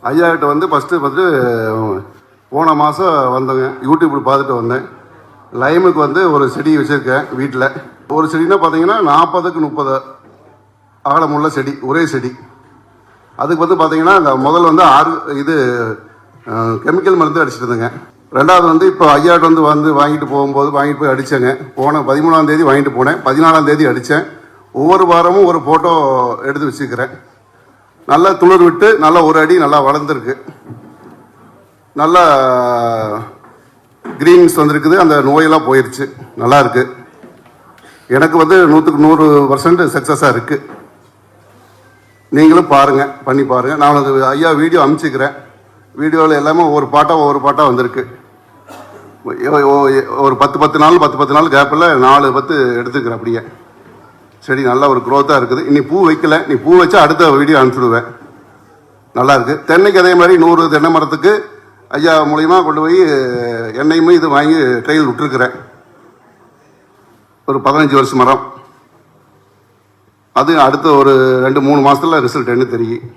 ஐயா கிட்ட வந்து ஃபஸ்ட்டு போன மாதம் வந்தேங்க. யூடியூப்பில் பார்த்துட்டு வந்தேன். லைமுக்கு வந்து ஒரு செடி வச்சுருக்கேன் வீட்டில். ஒரு செடினா பார்த்தீங்கன்னா 40க்கு 30 அகலமுள்ள செடி, ஒரே செடி. அதுக்கு வந்து பார்த்தீங்கன்னா அந்த முதல் வந்து கெமிக்கல் மருந்து அடிச்சுட்டு இருந்தேங்க. ரெண்டாவது வந்து இப்போ ஐயாட்ட வந்து வாங்கிட்டு போய் அடித்தேங்க. போன 13ஆம் தேதி வாங்கிட்டு போனேன், 14ஆம் தேதி அடித்தேன். ஒவ்வொரு வாரமும் ஒரு ஃபோட்டோ எடுத்து வச்சுக்கிறேன். நல்லா துளிர் விட்டு நல்லா ஒரு அடி நல்லா வளர்ந்துருக்கு. நல்லா கிரீன்ஸ் வந்துருக்குது. அந்த நோயெல்லாம் போயிடுச்சு. நல்லா இருக்கு. எனக்கு வந்து 100க்கு 100% சக்ஸஸாக இருக்குது. நீங்களும் பாருங்கள், பண்ணி பாருங்கள். நான் உங்களுக்கு ஐயா வீடியோ அனுப்பிச்சிக்கிறேன். வீடியோவில் எல்லாமே ஒவ்வொரு பாட்டாக வந்திருக்கு. ஒரு 10 நாள் கேப்பில் 4 10 எடுத்துக்கிறேன். அப்படியே செடி நல்லா ஒரு க்ரோத்தாக இருக்குது. இன்னைக்கு பூ வைக்கல, நீ பூ வச்சா அடுத்த வீடியோ அனுப்பிச்சுடுவேன். நல்லா இருக்குது. தென்னைக்கு அதே மாதிரி 100 தென்னை மரத்துக்கு ஐயா மூலியமாக கொண்டு போய் எண்ணெயுமே இது வாங்கி ட்ரையல் விட்டுருக்குறேன். ஒரு 15 வருஷம் மரம். அது அடுத்த ஒரு 2-3 மாதத்தில் ரிசல்ட் என்ன தெரியும்.